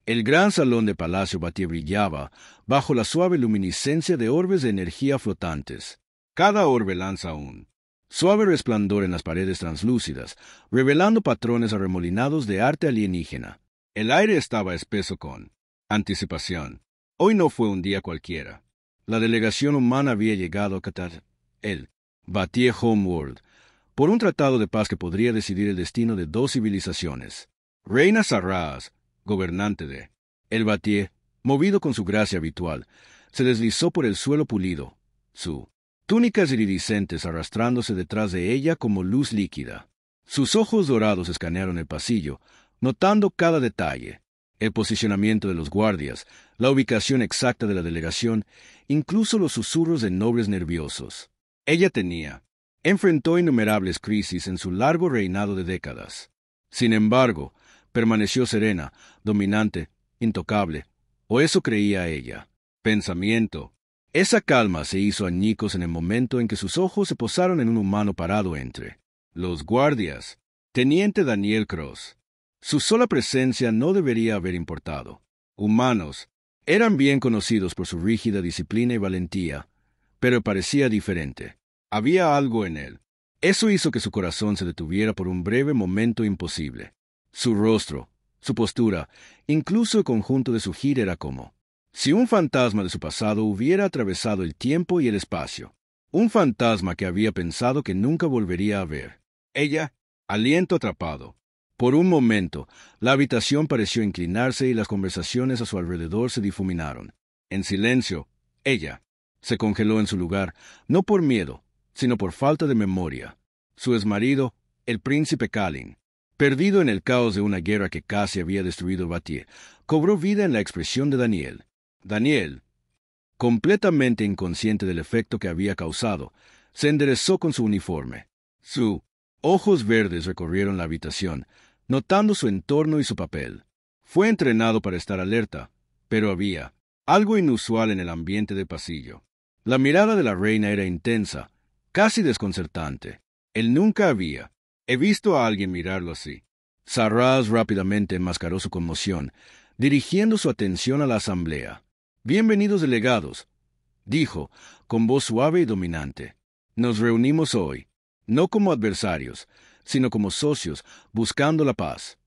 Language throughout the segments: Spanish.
El gran salón de Palacio Battier brillaba bajo la suave luminiscencia de orbes de energía flotantes. Cada orbe lanza un suave resplandor en las paredes translúcidas, revelando patrones arremolinados de arte alienígena. El aire estaba espeso con anticipación. Hoy no fue un día cualquiera. La delegación humana había llegado a Qatar, el Battier Homeworld, por un tratado de paz que podría decidir el destino de dos civilizaciones. Reina Sarraz, gobernante de el Battier, movido con su gracia habitual, se deslizó por el suelo pulido, su túnicas iridiscentes arrastrándose detrás de ella como luz líquida. Sus ojos dorados escanearon el pasillo, notando cada detalle, el posicionamiento de los guardias, la ubicación exacta de la delegación, incluso los susurros de nobles nerviosos. Ella enfrentó innumerables crisis en su largo reinado de décadas. Sin embargo, permaneció serena, dominante, intocable, o eso creía ella. Pensamiento. Esa calma se hizo añicos en el momento en que sus ojos se posaron en un humano parado entre los guardias. Teniente Daniel Cross. Su sola presencia no debería haber importado. Humanos eran bien conocidos por su rígida disciplina y valentía, pero parecía diferente. Había algo en él. Eso hizo que su corazón se detuviera por un breve momento imposible. Su rostro, su postura, incluso el conjunto de su gira era como si un fantasma de su pasado hubiera atravesado el tiempo y el espacio. Un fantasma que había pensado que nunca volvería a ver. Ella, aliento atrapado. Por un momento, la habitación pareció inclinarse y las conversaciones a su alrededor se difuminaron. En silencio, ella se congeló en su lugar, no por miedo, sino por falta de memoria. Su exmarido, el príncipe Kalin, perdido en el caos de una guerra que casi había destruido Battier, cobró vida en la expresión de Daniel. Daniel, completamente inconsciente del efecto que había causado, se enderezó con su uniforme. Sus ojos verdes recorrieron la habitación, notando su entorno y su papel. Fue entrenado para estar alerta, pero había algo inusual en el ambiente del pasillo. La mirada de la reina era intensa, casi desconcertante. Él nunca había visto a alguien mirarlo así. Sarraz rápidamente enmascaró su conmoción, dirigiendo su atención a la asamblea. «Bienvenidos delegados», dijo, con voz suave y dominante. «Nos reunimos hoy, no como adversarios, sino como socios, buscando la paz».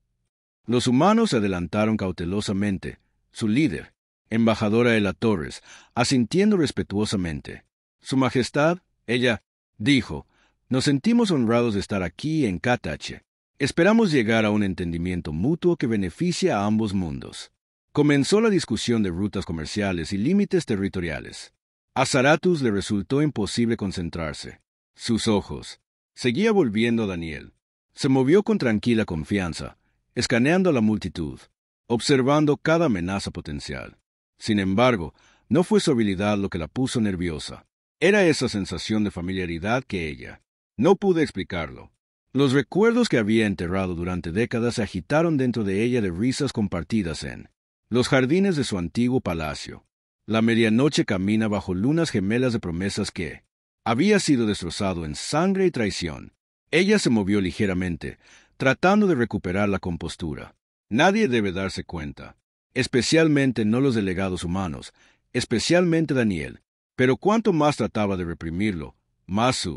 Los humanos se adelantaron cautelosamente. Su líder, embajadora Ela Torres, asintiendo respetuosamente. «Su Majestad», ella dijo, «nos sentimos honrados de estar aquí en Katache. Esperamos llegar a un entendimiento mutuo que beneficie a ambos mundos». Comenzó la discusión de rutas comerciales y límites territoriales. A Zarathus le resultó imposible concentrarse. Sus ojos seguía volviendo a Daniel. Se movió con tranquila confianza, escaneando a la multitud, observando cada amenaza potencial. Sin embargo, no fue su habilidad lo que la puso nerviosa. Era esa sensación de familiaridad que ella no pudo explicarlo. Los recuerdos que había enterrado durante décadas se agitaron dentro de ella de risas compartidas en los jardines de su antiguo palacio. La medianoche camina bajo lunas gemelas de promesas que había sido destrozado en sangre y traición. Ella se movió ligeramente, tratando de recuperar la compostura. Nadie debe darse cuenta, especialmente no los delegados humanos, especialmente Daniel. Pero cuanto más trataba de reprimirlo, más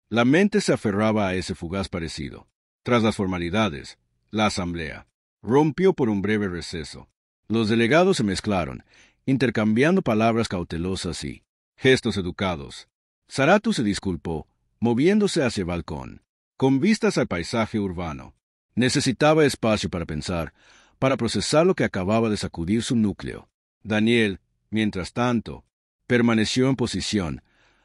la mente se aferraba a ese fugaz parecido. Tras las formalidades, la asamblea rompió por un breve receso. Los delegados se mezclaron, intercambiando palabras cautelosas y gestos educados. Zarathus se disculpó, moviéndose hacia el balcón, con vistas al paisaje urbano. Necesitaba espacio para pensar, para procesar lo que acababa de sacudir su núcleo. Daniel, mientras tanto, permaneció en posición,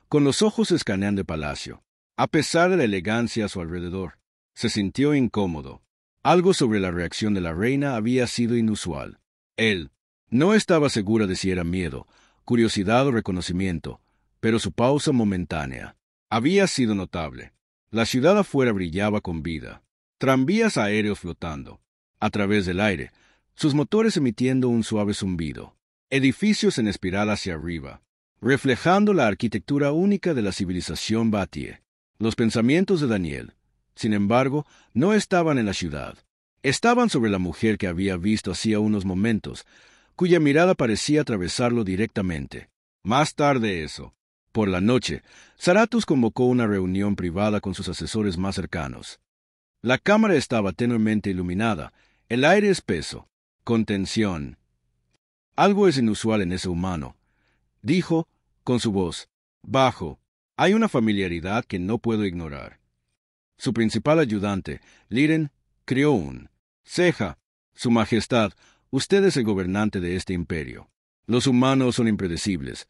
con los ojos escaneando el palacio. A pesar de la elegancia a su alrededor, se sintió incómodo. Algo sobre la reacción de la reina había sido inusual. Él no estaba segura de si era miedo, curiosidad o reconocimiento, pero su pausa momentánea había sido notable. La ciudad afuera brillaba con vida. Tranvías aéreos flotando a través del aire, sus motores emitiendo un suave zumbido. Edificios en espiral hacia arriba, reflejando la arquitectura única de la civilización Battier. Los pensamientos de Daniel, sin embargo, no estaban en la ciudad. Estaban sobre la mujer que había visto hacía unos momentos, cuya mirada parecía atravesarlo directamente. Más tarde eso. Por la noche, Zarathus convocó una reunión privada con sus asesores más cercanos. La cámara estaba tenuemente iluminada, el aire espeso, con tensión. Algo es inusual en ese humano, dijo, con su voz bajo. Hay una familiaridad que no puedo ignorar. Su principal ayudante, Liren, crió un ceja. Su Majestad, usted es el gobernante de este imperio. Los humanos son impredecibles,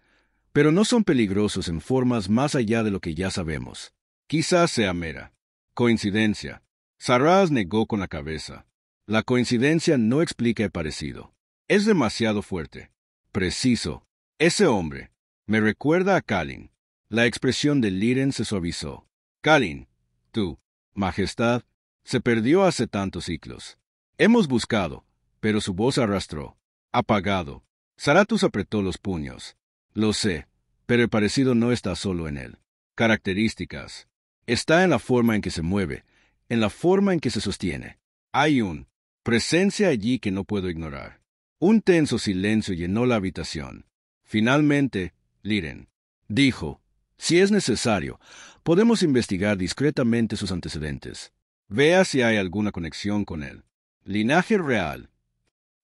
pero no son peligrosos en formas más allá de lo que ya sabemos. Quizás sea mera coincidencia. Sarraz negó con la cabeza. La coincidencia no explica el parecido. Es demasiado fuerte. Preciso. Ese hombre me recuerda a Kalin. La expresión de Liren se suavizó. Kalin, tu Majestad, se perdió hace tantos siglos. Hemos buscado, pero su voz arrastró. Apagado. Zarathus apretó los puños. Lo sé, pero el parecido no está solo en él. Características. Está en la forma en que se mueve, en la forma en que se sostiene. Hay una presencia allí que no puedo ignorar. Un tenso silencio llenó la habitación. Finalmente, Liren dijo, si es necesario, podemos investigar discretamente sus antecedentes. Vea si hay alguna conexión con él. Linaje real.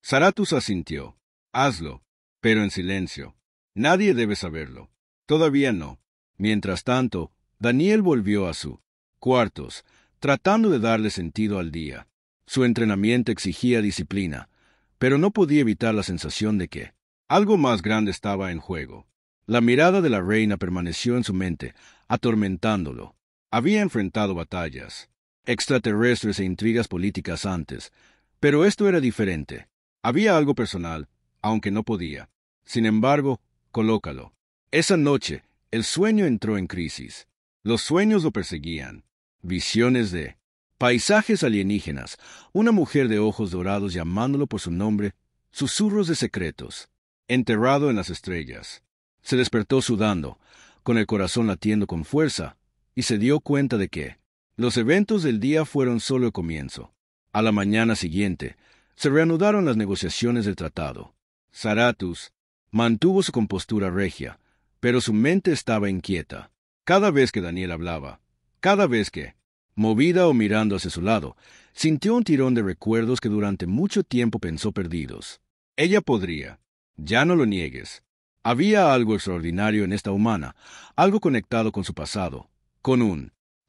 Zarathus asintió. Hazlo, pero en silencio. Nadie debe saberlo. Todavía no. Mientras tanto, Daniel volvió a sus cuartos, tratando de darle sentido al día. Su entrenamiento exigía disciplina, pero no podía evitar la sensación de que algo más grande estaba en juego. La mirada de la reina permaneció en su mente, atormentándolo. Había enfrentado batallas extraterrestres e intrigas políticas antes, pero esto era diferente. Había algo personal, aunque no podía. Sin embargo, colócalo. Esa noche, el sueño entró en crisis. Los sueños lo perseguían. Visiones de paisajes alienígenas, una mujer de ojos dorados llamándolo por su nombre, susurros de secretos. Enterrado en las estrellas. Se despertó sudando, con el corazón latiendo con fuerza, y se dio cuenta de que los eventos del día fueron solo el comienzo. A la mañana siguiente, se reanudaron las negociaciones del tratado. Zarathus mantuvo su compostura regia, pero su mente estaba inquieta. Cada vez que Daniel hablaba, cada vez que, movida o mirando hacia su lado, sintió un tirón de recuerdos que durante mucho tiempo pensó perdidos. Ella podría. Ya no lo niegues. Había algo extraordinario en esta humana, algo conectado con su pasado, con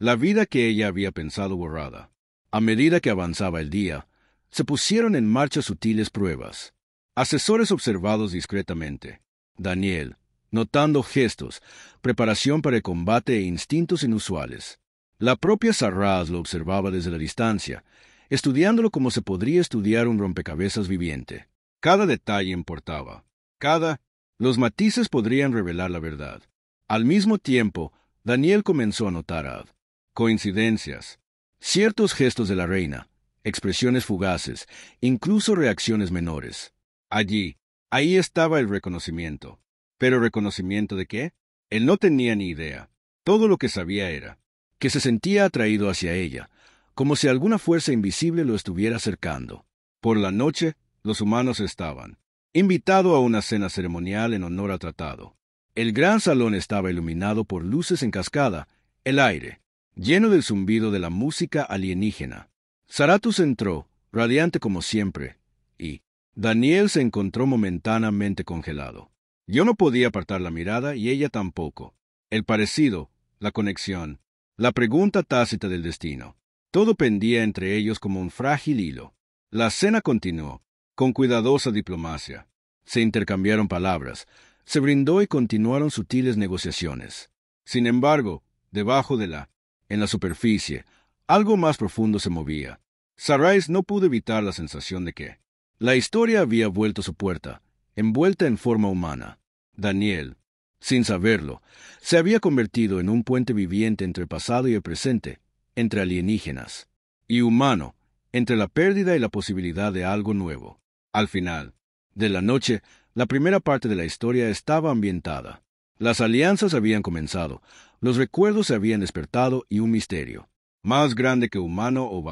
la vida que ella había pensado borrada. A medida que avanzaba el día, se pusieron en marcha sutiles pruebas. Asesores observados discretamente. Daniel, notando gestos, preparación para el combate e instintos inusuales. La propia Sarraz lo observaba desde la distancia, estudiándolo como se podría estudiar un rompecabezas viviente. Cada detalle importaba. Los matices podrían revelar la verdad. Al mismo tiempo, Daniel comenzó a notar coincidencias, ciertos gestos de la reina, expresiones fugaces, incluso reacciones menores. Ahí estaba el reconocimiento. ¿Pero reconocimiento de qué? Él no tenía ni idea. Todo lo que sabía era que se sentía atraído hacia ella, como si alguna fuerza invisible lo estuviera acercando. Por la noche, los humanos estaban invitado a una cena ceremonial en honor al tratado. El gran salón estaba iluminado por luces en cascada, el aire lleno del zumbido de la música alienígena. Zarathus entró, radiante como siempre, y Daniel se encontró momentáneamente congelado. Yo no podía apartar la mirada y ella tampoco. El parecido, la conexión, la pregunta tácita del destino. Todo pendía entre ellos como un frágil hilo. La cena continuó, con cuidadosa diplomacia. Se intercambiaron palabras, se brindó y continuaron sutiles negociaciones. Sin embargo, debajo en la superficie, algo más profundo se movía. Sarraz no pudo evitar la sensación de que la historia había vuelto a su puerta, envuelta en forma humana. Daniel, sin saberlo, se había convertido en un puente viviente entre el pasado y el presente, entre alienígenas y humano, entre la pérdida y la posibilidad de algo nuevo. Al final de la noche, la primera parte de la historia estaba ambientada. Las alianzas habían comenzado, los recuerdos se habían despertado y un misterio, más grande que humano o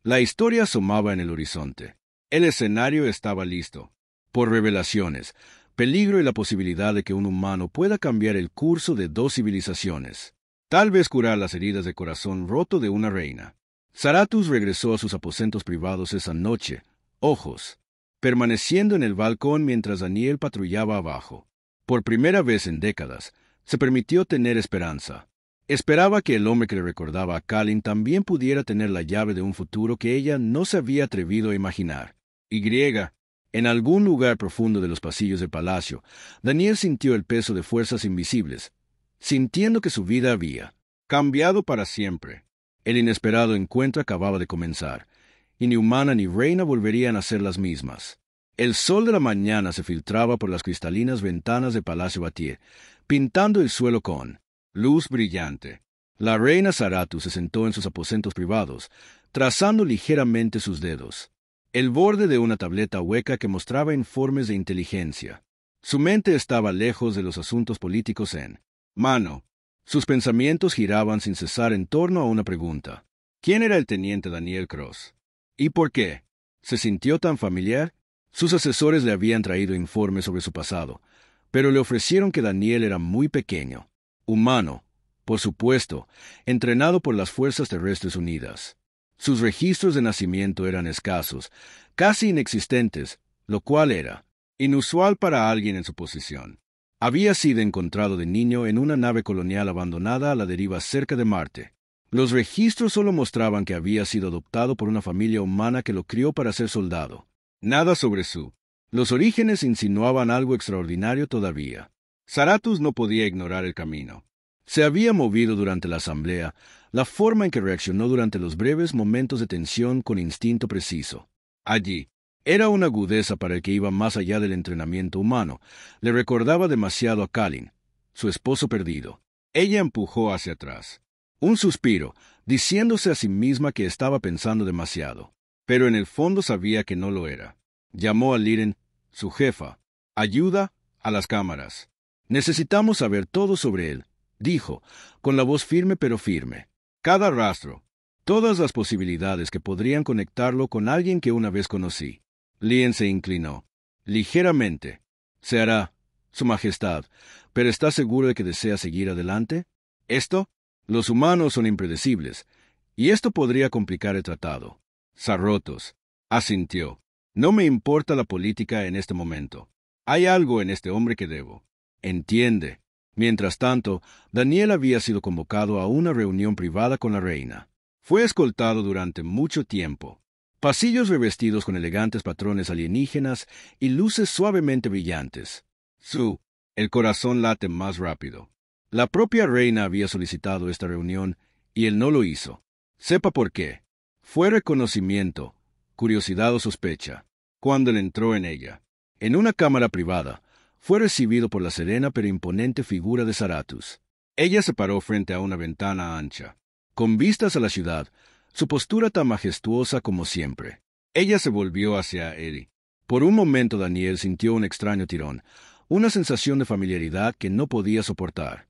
La historia asomaba en el horizonte. El escenario estaba listo. Por revelaciones, peligro y la posibilidad de que un humano pueda cambiar el curso de dos civilizaciones. Tal vez curar las heridas de corazón roto de una reina. Zarathus regresó a sus aposentos privados esa noche, ojos, permaneciendo en el balcón mientras Daniel patrullaba abajo. Por primera vez en décadas, se permitió tener esperanza. Esperaba que el hombre que le recordaba a Kalin también pudiera tener la llave de un futuro que ella no se había atrevido a imaginar. En algún lugar profundo de los pasillos del palacio, Daniel sintió el peso de fuerzas invisibles, sintiendo que su vida había cambiado para siempre. El inesperado encuentro acababa de comenzar, y ni humana ni reina volverían a ser las mismas. El sol de la mañana se filtraba por las cristalinas ventanas del Palacio Batier, pintando el suelo con luz brillante. La reina Zarathus se sentó en sus aposentos privados, trazando ligeramente sus dedos. El borde de una tableta hueca que mostraba informes de inteligencia. Su mente estaba lejos de los asuntos políticos en mano. Sus pensamientos giraban sin cesar en torno a una pregunta. ¿Quién era el teniente Daniel Cross? ¿Y por qué? ¿Se sintió tan familiar? Sus asesores le habían traído informes sobre su pasado, pero le ofrecieron que Daniel era muy pequeño, humano, por supuesto, entrenado por las Fuerzas Terrestres Unidas. Sus registros de nacimiento eran escasos, casi inexistentes, lo cual era inusual para alguien en su posición. Había sido encontrado de niño en una nave colonial abandonada a la deriva cerca de Marte. Los registros solo mostraban que había sido adoptado por una familia humana que lo crió para ser soldado. Nada sobre los orígenes insinuaban algo extraordinario todavía. Zarathus no podía ignorar el camino. Se había movido durante la asamblea, la forma en que reaccionó durante los breves momentos de tensión con instinto preciso. Allí, era una agudeza para el que iba más allá del entrenamiento humano. Le recordaba demasiado a Kalin, su esposo perdido. Ella empujó hacia atrás. Un suspiro, diciéndose a sí misma que estaba pensando demasiado. Pero en el fondo sabía que no lo era. Llamó a Liren, su jefa. Ayuda a las cámaras. Necesitamos saber todo sobre él, dijo, con la voz firme pero firme. Cada rastro, todas las posibilidades que podrían conectarlo con alguien que una vez conocí. Lien se inclinó. Ligeramente. Se hará, Su Majestad, pero ¿está seguro de que desea seguir adelante? ¿Esto? Los humanos son impredecibles, y esto podría complicar el tratado. Zarrotos. Asintió. No me importa la política en este momento. Hay algo en este hombre que debo. Entiende. Mientras tanto, Daniel había sido convocado a una reunión privada con la reina. Fue escoltado durante mucho tiempo. Pasillos revestidos con elegantes patrones alienígenas y luces suavemente brillantes. El corazón late más rápido. La propia reina había solicitado esta reunión y él no lo hizo. Sepa por qué. Fue reconocimiento, curiosidad o sospecha. Cuando él entró en ella, en una cámara privada, fue recibido por la serena pero imponente figura de Zarathus. Ella se paró frente a una ventana ancha, con vistas a la ciudad, su postura tan majestuosa como siempre. Ella se volvió hacia él. Por un momento Daniel sintió un extraño tirón, una sensación de familiaridad que no podía soportar.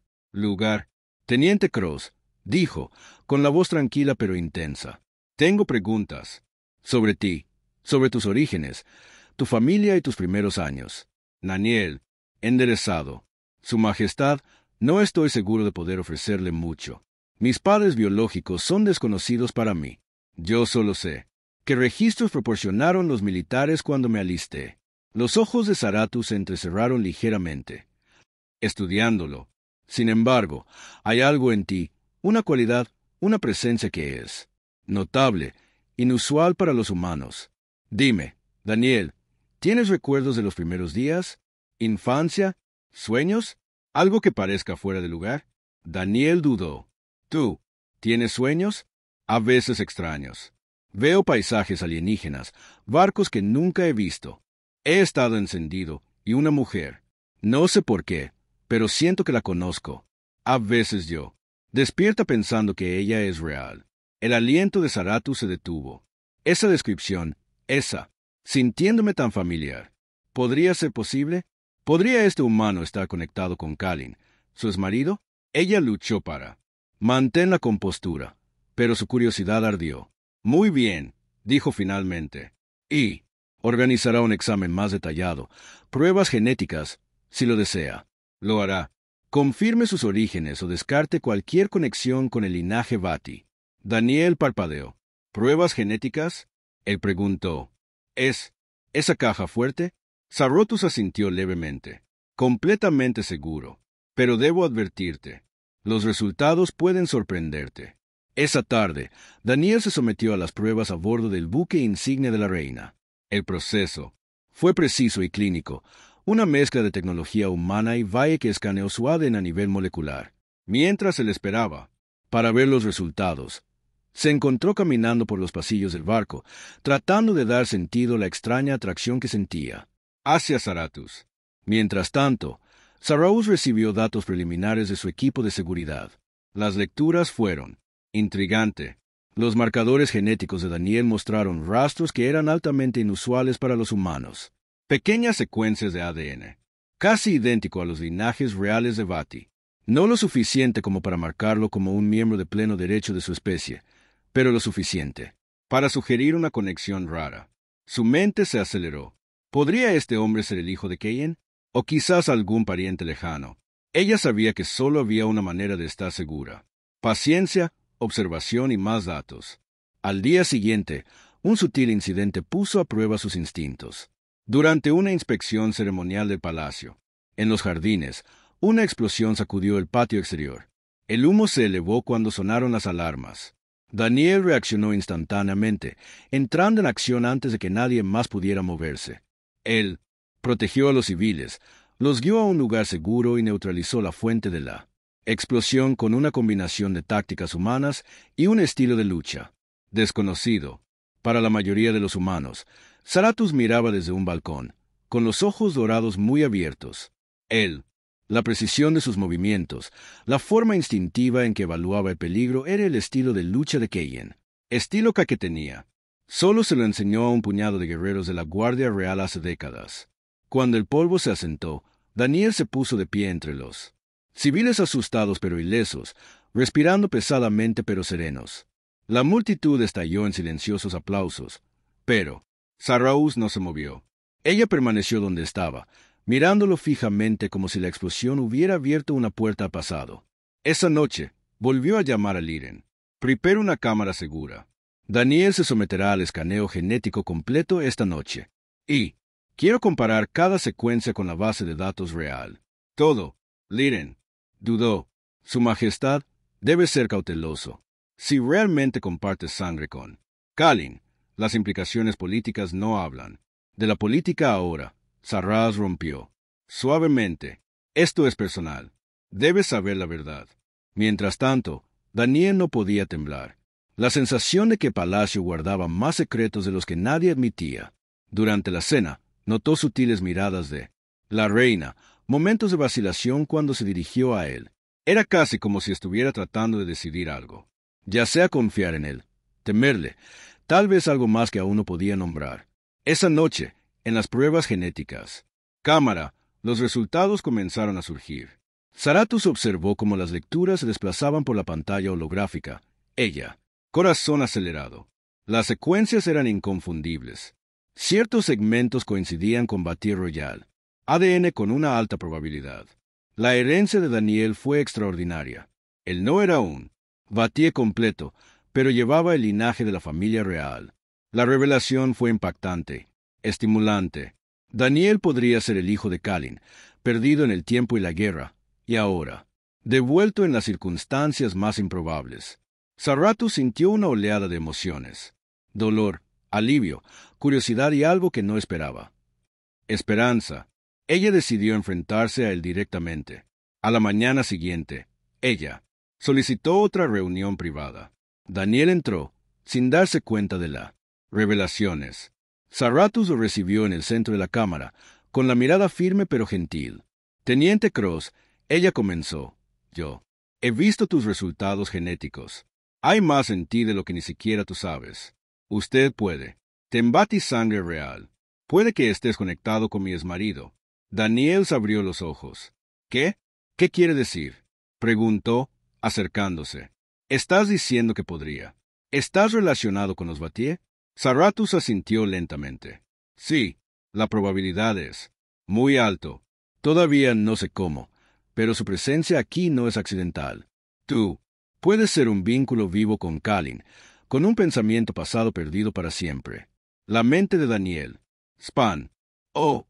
Teniente Cross, dijo, con la voz tranquila pero intensa. Tengo preguntas. Sobre ti, sobre tus orígenes, tu familia y tus primeros años. Daniel, enderezado. Su Majestad, no estoy seguro de poder ofrecerle mucho. Mis padres biológicos son desconocidos para mí. Yo solo sé que registros proporcionaron los militares cuando me alisté. Los ojos de Zarathus se entrecerraron ligeramente. Estudiándolo. Sin embargo, hay algo en ti, una cualidad, una presencia que es notable, inusual para los humanos. Dime, Daniel, ¿tienes recuerdos de los primeros días? ¿Infancia? ¿Sueños? ¿Algo que parezca fuera de lugar? Daniel dudó. ¿Tú tienes sueños? A veces extraños. Veo paisajes alienígenas, barcos que nunca he visto. He estado encendido, y una mujer. No sé por qué, pero siento que la conozco. A veces yo. Despierta pensando que ella es real. El aliento de Zarathus se detuvo. Esa descripción, sintiéndome tan familiar. ¿Podría ser posible? ¿Podría este humano estar conectado con Kalin, su exmarido? Ella luchó para mantén la compostura, pero su curiosidad ardió. Muy bien, dijo finalmente. Y organizará un examen más detallado, pruebas genéticas, si lo desea. Lo hará. Confirme sus orígenes o descarte cualquier conexión con el linaje Vati. Daniel parpadeó. ¿Pruebas genéticas? Él preguntó. ¿Es esa caja fuerte? Sarrotus asintió levemente. Completamente seguro. Pero debo advertirte. Los resultados pueden sorprenderte. Esa tarde, Daniel se sometió a las pruebas a bordo del buque insignia de la reina. El proceso fue preciso y clínico, una mezcla de tecnología humana y valle que escaneó su ADN a nivel molecular. Mientras se le esperaba, para ver los resultados, se encontró caminando por los pasillos del barco, tratando de dar sentido a la extraña atracción que sentía hacia Zarathus. Mientras tanto, Zarathus recibió datos preliminares de su equipo de seguridad. Las lecturas fueron intrigante. Los marcadores genéticos de Daniel mostraron rastros que eran altamente inusuales para los humanos. Pequeñas secuencias de ADN, casi idéntico a los linajes reales de Vati. No lo suficiente como para marcarlo como un miembro de pleno derecho de su especie, pero lo suficiente para sugerir una conexión rara. Su mente se aceleró. ¿Podría este hombre ser el hijo de Keyen? ¿O quizás algún pariente lejano? Ella sabía que solo había una manera de estar segura. Paciencia, observación y más datos. Al día siguiente, un sutil incidente puso a prueba sus instintos. Durante una inspección ceremonial del palacio, en los jardines, una explosión sacudió el patio exterior. El humo se elevó cuando sonaron las alarmas. Daniel reaccionó instantáneamente, entrando en acción antes de que nadie más pudiera moverse. Él protegió a los civiles, los guió a un lugar seguro y neutralizó la fuente de la explosión con una combinación de tácticas humanas y un estilo de lucha desconocido para la mayoría de los humanos. Zarathus miraba desde un balcón, con los ojos dorados muy abiertos. La precisión de sus movimientos, la forma instintiva en que evaluaba el peligro era el estilo de lucha de Keyen. Estilo que tenía. Solo se lo enseñó a un puñado de guerreros de la Guardia Real hace décadas. Cuando el polvo se asentó, Daniel se puso de pie entre los civiles asustados pero ilesos, respirando pesadamente pero serenos. La multitud estalló en silenciosos aplausos, pero Zarathus no se movió. Ella permaneció donde estaba, mirándolo fijamente como si la explosión hubiera abierto una puerta al pasado. Esa noche, volvió a llamar a Liren. Prepara una cámara segura. Daniel se someterá al escaneo genético completo esta noche. Y quiero comparar cada secuencia con la base de datos real. Todo. Liren dudó. Su Majestad debe ser cauteloso. Si realmente comparte sangre con Kalin, las implicaciones políticas no hablan. De la política ahora, Sarraz rompió. Suavemente. Esto es personal. Debes saber la verdad. Mientras tanto, Daniel no podía temblar. La sensación de que Palacio guardaba más secretos de los que nadie admitía. Durante la cena, notó sutiles miradas de la reina, momentos de vacilación cuando se dirigió a él. Era casi como si estuviera tratando de decidir algo. Ya sea confiar en él, temerle, tal vez algo más que aún no podía nombrar. Esa noche, en las pruebas genéticas. Cámara, los resultados comenzaron a surgir. Zarathus observó cómo las lecturas se desplazaban por la pantalla holográfica. Ella, corazón acelerado. Las secuencias eran inconfundibles. Ciertos segmentos coincidían con Battle Royale. ADN con una alta probabilidad. La herencia de Daniel fue extraordinaria. Él no era un Batlle completo, pero llevaba el linaje de la familia real. La revelación fue impactante, estimulante. Daniel podría ser el hijo de Kalin, perdido en el tiempo y la guerra, y ahora, devuelto en las circunstancias más improbables. Zarathus sintió una oleada de emociones. Dolor, alivio, curiosidad y algo que no esperaba. Esperanza. Ella decidió enfrentarse a él directamente. A la mañana siguiente, ella solicitó otra reunión privada. Daniel entró, sin darse cuenta de la revelaciones. Zarathus lo recibió en el centro de la cámara, con la mirada firme pero gentil. Teniente Cross, ella comenzó. Yo he visto tus resultados genéticos. Hay más en ti de lo que ni siquiera tú sabes. Usted puede. Te embate sangre real. Puede que estés conectado con mi exmarido. Daniel se abrió los ojos. ¿Qué? ¿Qué quiere decir? Preguntó, acercándose. ¿Estás diciendo que podría? ¿Estás relacionado con los Batlle? Zarathustra asintió lentamente. Sí, la probabilidad es muy alto. Todavía no sé cómo, pero su presencia aquí no es accidental. Tú puedes ser un vínculo vivo con Kalin, con un pensamiento pasado perdido para siempre. La mente de Daniel. Span. Oh,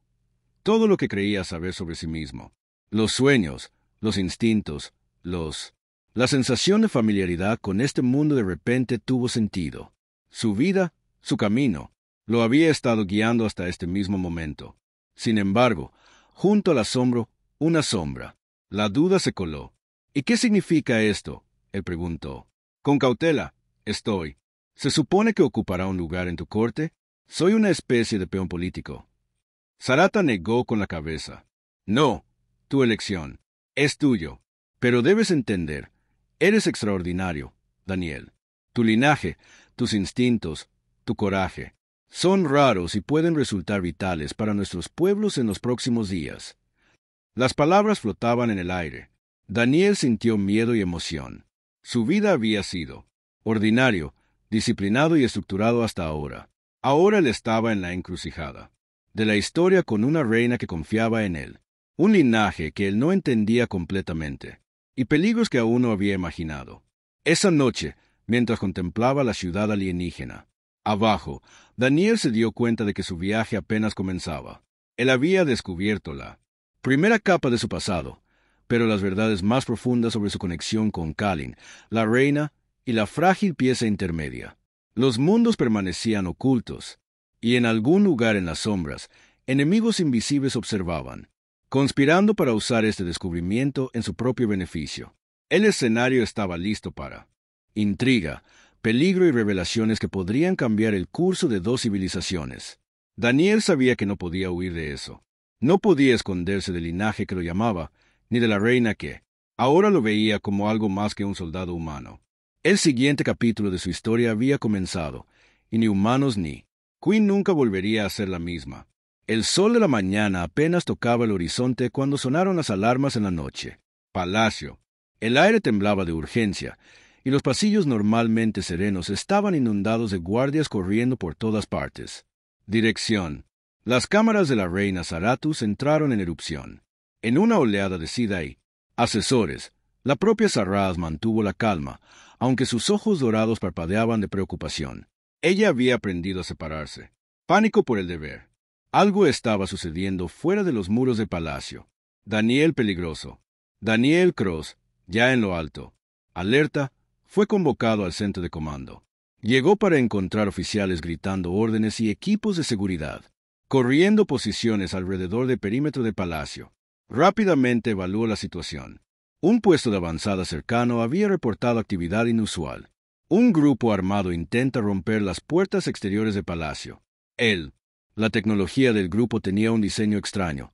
todo lo que creía saber sobre sí mismo. Los sueños, los instintos, la sensación de familiaridad con este mundo de repente tuvo sentido. Su vida, su camino, lo había estado guiando hasta este mismo momento. Sin embargo, junto al asombro, una sombra. La duda se coló. ¿Y qué significa esto? Él preguntó. Con cautela, estoy. ¿Se supone que ocupará un lugar en tu corte? Soy una especie de peón político. Sarata negó con la cabeza. No, tu elección. Es tuyo. Pero debes entender, eres extraordinario, Daniel. Tu linaje, tus instintos, tu coraje, son raros y pueden resultar vitales para nuestros pueblos en los próximos días. Las palabras flotaban en el aire. Daniel sintió miedo y emoción. Su vida había sido ordinario, disciplinado y estructurado hasta ahora. Ahora él estaba en la encrucijada de la historia con una reina que confiaba en él, un linaje que él no entendía completamente, y peligros que aún no había imaginado. Esa noche, mientras contemplaba la ciudad alienígena, abajo, Daniel se dio cuenta de que su viaje apenas comenzaba. Él había descubierto la primera capa de su pasado, pero las verdades más profundas sobre su conexión con Kalin, la reina, y la frágil pieza intermedia. Los mundos permanecían ocultos, y en algún lugar en las sombras, enemigos invisibles observaban, conspirando para usar este descubrimiento en su propio beneficio. El escenario estaba listo para intriga, peligro y revelaciones que podrían cambiar el curso de dos civilizaciones. Daniel sabía que no podía huir de eso. No podía esconderse del linaje que lo llamaba, ni de la reina que ahora lo veía como algo más que un soldado humano. El siguiente capítulo de su historia había comenzado, y ni humanos ni Queen nunca volvería a ser la misma. El sol de la mañana apenas tocaba el horizonte cuando sonaron las alarmas en la noche. Palacio. El aire temblaba de urgencia, y los pasillos normalmente serenos estaban inundados de guardias corriendo por todas partes. Dirección. Las cámaras de la reina Zarathus entraron en erupción. En una oleada de sida y asesores, la propia Sarraz mantuvo la calma, aunque sus ojos dorados parpadeaban de preocupación. Ella había aprendido a separarse. Pánico por el deber. Algo estaba sucediendo fuera de los muros del palacio. Daniel peligroso. Daniel Cross, ya en lo alto. Alerta, fue convocado al centro de comando. Llegó para encontrar oficiales gritando órdenes y equipos de seguridad, corriendo posiciones alrededor del perímetro del palacio. Rápidamente evaluó la situación. Un puesto de avanzada cercano había reportado actividad inusual. Un grupo armado intenta romper las puertas exteriores del palacio. La tecnología del grupo tenía un diseño extraño,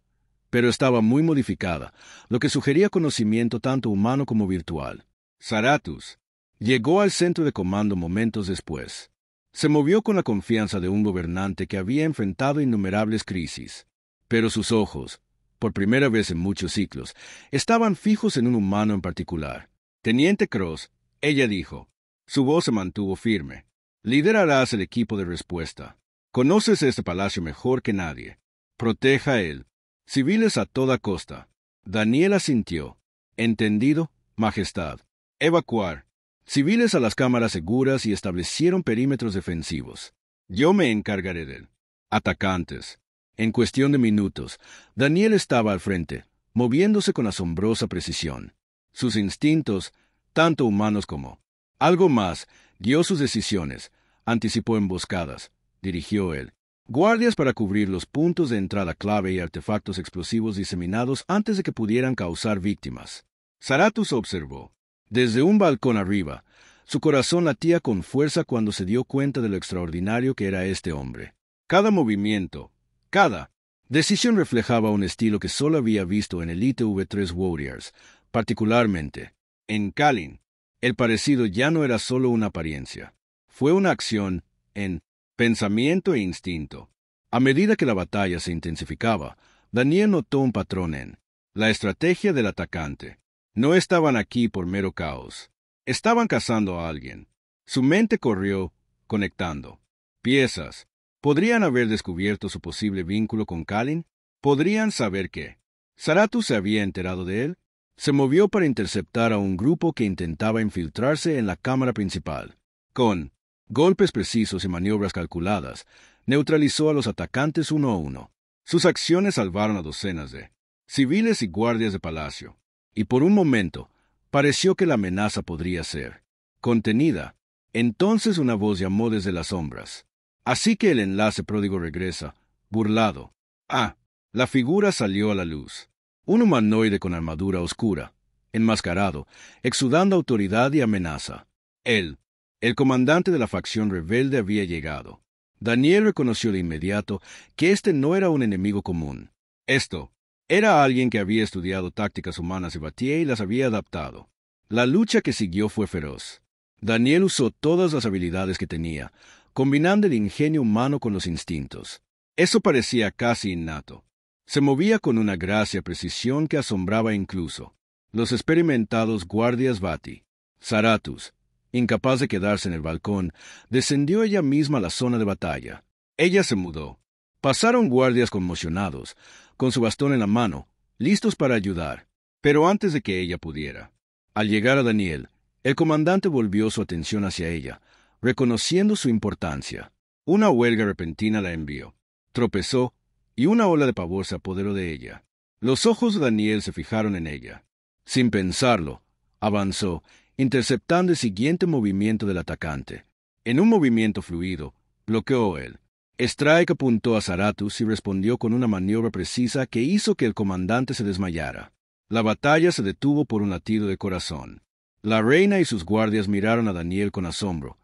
pero estaba muy modificada, lo que sugería conocimiento tanto humano como virtual. Zarathus llegó al centro de comando momentos después. Se movió con la confianza de un gobernante que había enfrentado innumerables crisis, pero sus ojos, por primera vez en muchos ciclos, estaban fijos en un humano en particular. Teniente Cross, ella dijo. Su voz se mantuvo firme. Liderarás el equipo de respuesta. Conoces este palacio mejor que nadie. Proteja a él. Civiles a toda costa. Daniel asintió. Entendido, Majestad. Evacuar. Civiles a las cámaras seguras y establecieron perímetros defensivos. Yo me encargaré de él. Atacantes. En cuestión de minutos, Daniel estaba al frente, moviéndose con asombrosa precisión. Sus instintos, tanto humanos como algo más, guió sus decisiones, anticipó emboscadas, dirigió él. Guardias para cubrir los puntos de entrada clave y artefactos explosivos diseminados antes de que pudieran causar víctimas. Zarathus observó. Desde un balcón arriba, su corazón latía con fuerza cuando se dio cuenta de lo extraordinario que era este hombre. Cada movimiento, cada decisión reflejaba un estilo que solo había visto en Elite V3 Warriors, particularmente en Kalin. El parecido ya no era solo una apariencia. Fue una acción en pensamiento e instinto. A medida que la batalla se intensificaba, Daniel notó un patrón en la estrategia del atacante. No estaban aquí por mero caos. Estaban cazando a alguien. Su mente corrió, conectando Piezas. ¿Podrían haber descubierto su posible vínculo con Kalin? ¿Podrían saber qué? ¿Zarathus se había enterado de él? Se movió para interceptar a un grupo que intentaba infiltrarse en la cámara principal. Con golpes precisos y maniobras calculadas, neutralizó a los atacantes uno a uno. Sus acciones salvaron a docenas de civiles y guardias de palacio, y por un momento pareció que la amenaza podría ser contenida. Entonces una voz llamó desde las sombras. Así que el enlace pródigo regresa, burlado. Ah, la figura salió a la luz. Un humanoide con armadura oscura, enmascarado, exudando autoridad y amenaza. Él, el comandante de la facción rebelde, había llegado. Daniel reconoció de inmediato que este no era un enemigo común. Esto era alguien que había estudiado tácticas humanas de Battier y las había adaptado. La lucha que siguió fue feroz. Daniel usó todas las habilidades que tenía, combinando el ingenio humano con los instintos. Eso parecía casi innato. Se movía con una gracia y precisión que asombraba incluso los experimentados guardias Vati. Zarathus, incapaz de quedarse en el balcón, descendió ella misma a la zona de batalla. Ella se mudó. Pasaron guardias conmocionados, con su bastón en la mano, listos para ayudar. Pero antes de que ella pudiera, al llegar a Daniel, el comandante volvió su atención hacia ella, reconociendo su importancia. Una huelga repentina la envió. Tropezó, y una ola de pavor se apoderó de ella. Los ojos de Daniel se fijaron en ella. Sin pensarlo, avanzó, interceptando el siguiente movimiento del atacante. En un movimiento fluido, bloqueó él. Strike apuntó a Zarathus y respondió con una maniobra precisa que hizo que el comandante se desmayara. La batalla se detuvo por un latido de corazón. La reina y sus guardias miraron a Daniel con asombro,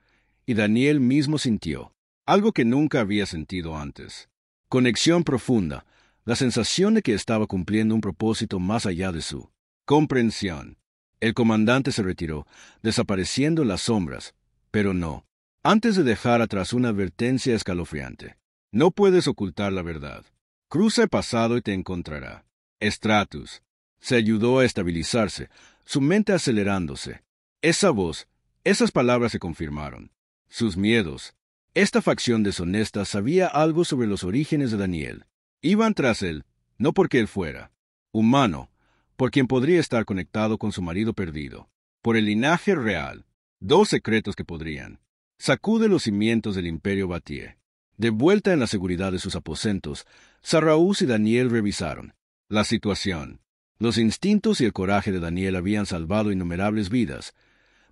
y Daniel mismo sintió algo que nunca había sentido antes. Conexión profunda, la sensación de que estaba cumpliendo un propósito más allá de su comprensión. El comandante se retiró, desapareciendo en las sombras, pero no, antes de dejar atrás una advertencia escalofriante. No puedes ocultar la verdad. Cruza el pasado y te encontrará. Stratus. Se ayudó a estabilizarse, su mente acelerándose. Esa voz, esas palabras se confirmaron. Sus miedos. Esta facción deshonesta sabía algo sobre los orígenes de Daniel. Iban tras él, no porque él fuera humano, por quien podría estar conectado con su marido perdido, por el linaje real. Dos secretos que podrían sacude los cimientos del imperio Battier. De vuelta en la seguridad de sus aposentos, Zarathus y Daniel revisaron la situación. Los instintos y el coraje de Daniel habían salvado innumerables vidas,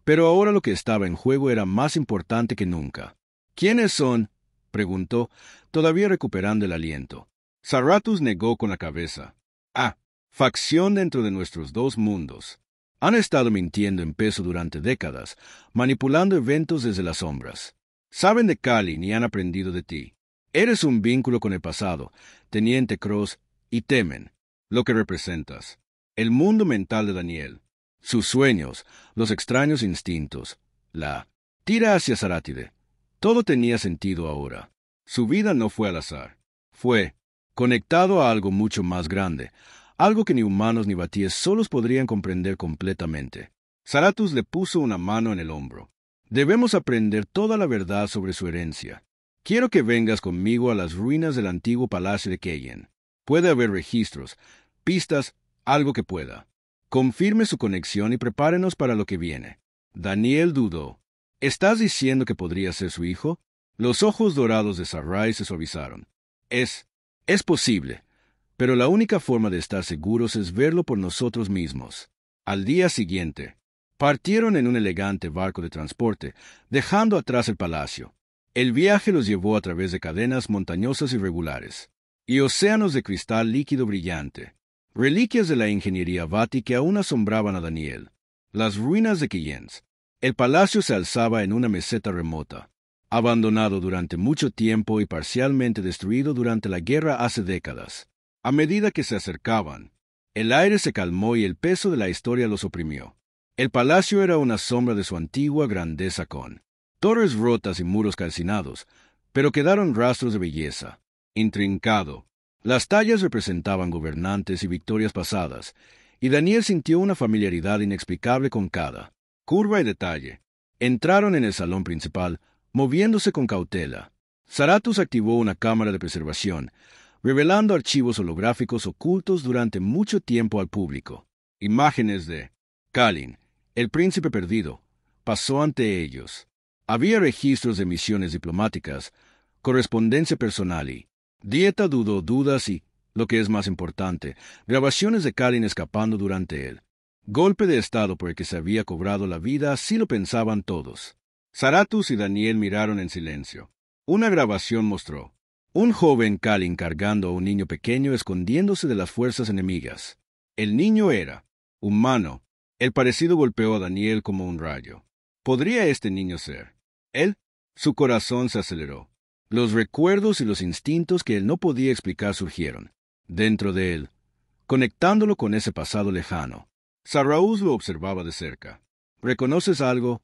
pero ahora lo que estaba en juego era más importante que nunca. ¿Quiénes son?, preguntó, todavía recuperando el aliento. Zarathus negó con la cabeza. Ah, facción dentro de nuestros dos mundos. Han estado mintiendo en peso durante décadas, manipulando eventos desde las sombras. Saben de Kalin y han aprendido de ti. Eres un vínculo con el pasado, Teniente Cross, y temen lo que representas. El mundo mental de Daniel, sus sueños, los extraños instintos, la tira hacia Zarátide. Todo tenía sentido ahora. Su vida no fue al azar. Fue conectado a algo mucho más grande, algo que ni humanos ni Batíes solos podrían comprender completamente. Zarathus le puso una mano en el hombro. Debemos aprender toda la verdad sobre su herencia. Quiero que vengas conmigo a las ruinas del antiguo palacio de Keyen. Puede haber registros, pistas, algo que pueda. Confirme su conexión y prepárenos para lo que viene. Daniel dudó. ¿Estás diciendo que podría ser su hijo? Los ojos dorados de Sarai se suavizaron. Es posible, pero la única forma de estar seguros es verlo por nosotros mismos. Al día siguiente, partieron en un elegante barco de transporte, dejando atrás el palacio. El viaje los llevó a través de cadenas montañosas irregulares y océanos de cristal líquido brillante, reliquias de la ingeniería Vati que aún asombraban a Daniel. Las ruinas de Keyens. El palacio se alzaba en una meseta remota, abandonado durante mucho tiempo y parcialmente destruido durante la guerra hace décadas. A medida que se acercaban, el aire se calmó y el peso de la historia los oprimió. El palacio era una sombra de su antigua grandeza con torres rotas y muros calcinados, pero quedaron rastros de belleza. Intrincado. Las tallas representaban gobernantes y victorias pasadas, y Daniel sintió una familiaridad inexplicable con cada curva y detalle. Entraron en el salón principal, moviéndose con cautela. Zarathus activó una cámara de preservación, revelando archivos holográficos ocultos durante mucho tiempo al público. Imágenes de Kalin, el príncipe perdido, pasó ante ellos. Había registros de misiones diplomáticas, correspondencia personal y Dieta dudó dudas y, lo que es más importante, grabaciones de Kalin escapando durante el golpe de estado por el que se había cobrado la vida, así lo pensaban todos. Zarathus y Daniel miraron en silencio. Una grabación mostró un joven Kalin cargando a un niño pequeño escondiéndose de las fuerzas enemigas. El niño era humano. El parecido golpeó a Daniel como un rayo. ¿Podría este niño ser él? Su corazón se aceleró. Los recuerdos y los instintos que él no podía explicar surgieron dentro de él, conectándolo con ese pasado lejano. Zarathus lo observaba de cerca. ¿Reconoces algo?,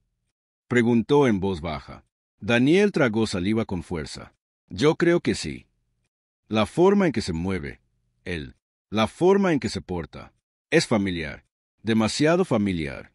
preguntó en voz baja. Daniel tragó saliva con fuerza. Yo creo que sí. La forma en que se mueve, la forma en que se porta, es familiar, demasiado familiar.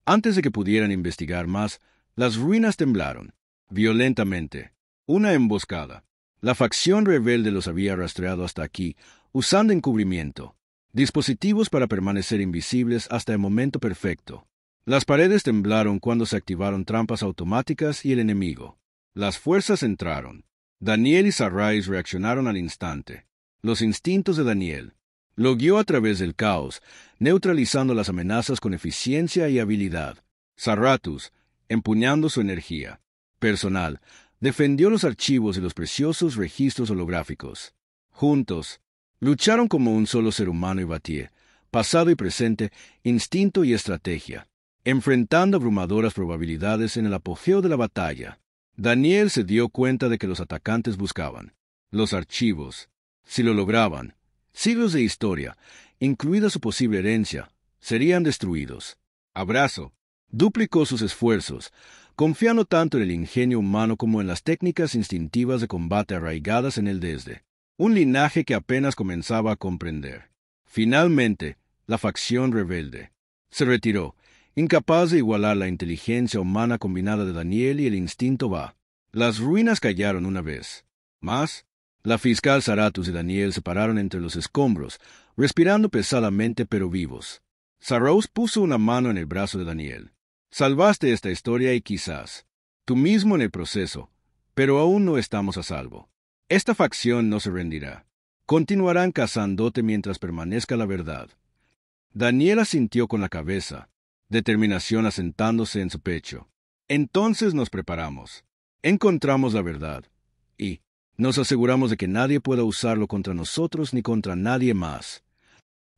Antes de que pudieran investigar más, las ruinas temblaron, violentamente. Una emboscada. La facción rebelde los había rastreado hasta aquí, usando encubrimiento, dispositivos para permanecer invisibles hasta el momento perfecto. Las paredes temblaron cuando se activaron trampas automáticas y el enemigo. Las fuerzas entraron. Daniel y Sarrais reaccionaron al instante. Los instintos de Daniel lo guió a través del caos, neutralizando las amenazas con eficiencia y habilidad. Zarathus, empuñando su energía personal, defendió los archivos y los preciosos registros holográficos. Juntos, lucharon como un solo ser humano y Battier, pasado y presente, instinto y estrategia, enfrentando abrumadoras probabilidades en el apogeo de la batalla. Daniel se dio cuenta de que los atacantes buscaban los archivos. Si lo lograban, siglos de historia, incluida su posible herencia, serían destruidos. Abrazo duplicó sus esfuerzos, confiando tanto en el ingenio humano como en las técnicas instintivas de combate arraigadas en él desde un linaje que apenas comenzaba a comprender. Finalmente, la facción rebelde se retiró, incapaz de igualar la inteligencia humana combinada de Daniel y el instinto Va. Las ruinas callaron una vez más. La fiscal Zarathus y Daniel se pararon entre los escombros, respirando pesadamente pero vivos. Zarathus puso una mano en el brazo de Daniel. Salvaste esta historia y quizás tú mismo en el proceso, pero aún no estamos a salvo. Esta facción no se rendirá. Continuarán cazándote mientras permanezca la verdad. Daniel asintió con la cabeza, determinación asentándose en su pecho. Entonces nos preparamos. Encontramos la verdad. Y nos aseguramos de que nadie pueda usarlo contra nosotros ni contra nadie más.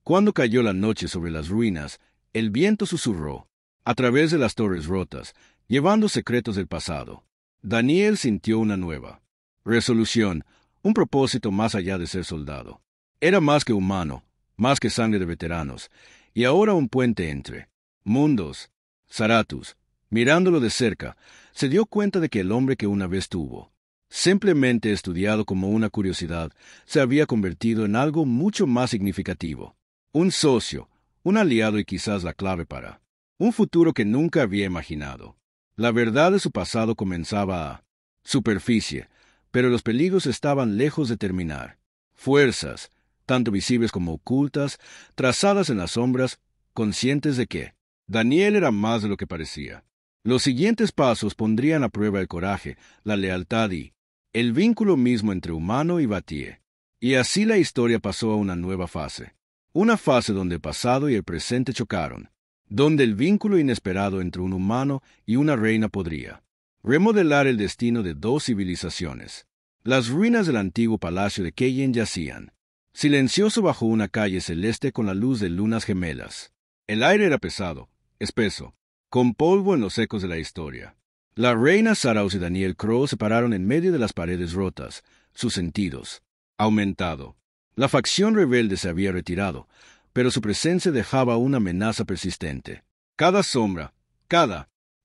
Cuando cayó la noche sobre las ruinas, el viento susurró a través de las torres rotas, llevando secretos del pasado. Daniel sintió una nueva resolución, un propósito más allá de ser soldado. Era más que humano, más que sangre de veteranos, y ahora un puente entre mundos. Zarathus, mirándolo de cerca, se dio cuenta de que el hombre que una vez tuvo, simplemente estudiado como una curiosidad, se había convertido en algo mucho más significativo. Un socio, un aliado y quizás la clave para un futuro que nunca había imaginado. La verdad de su pasado comenzaba a superficie, pero los peligros estaban lejos de terminar. Fuerzas, tanto visibles como ocultas, trazadas en las sombras, conscientes de que Daniel era más de lo que parecía. Los siguientes pasos pondrían a prueba el coraje, la lealtad y el vínculo mismo entre humano y Battier. Y así la historia pasó a una nueva fase. Una fase donde el pasado y el presente chocaron, donde el vínculo inesperado entre un humano y una reina podría remodelar el destino de dos civilizaciones. Las ruinas del antiguo palacio de Keyen yacían, silencioso bajo una calle celeste con la luz de lunas gemelas. El aire era pesado, espeso, con polvo en los ecos de la historia. La reina Zarathus y Daniel Crow se pararon en medio de las paredes rotas, sus sentidos aumentado. La facción rebelde se había retirado, pero su presencia dejaba una amenaza persistente. Cada sombra,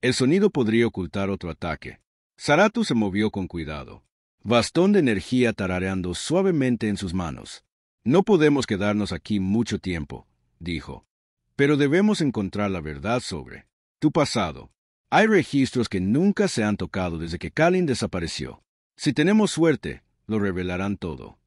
el sonido podría ocultar otro ataque. Zarathus se movió con cuidado, bastón de energía tarareando suavemente en sus manos. No podemos quedarnos aquí mucho tiempo, dijo, pero debemos encontrar la verdad sobre tu pasado. Hay registros que nunca se han tocado desde que Kalin desapareció. Si tenemos suerte, lo revelarán todo.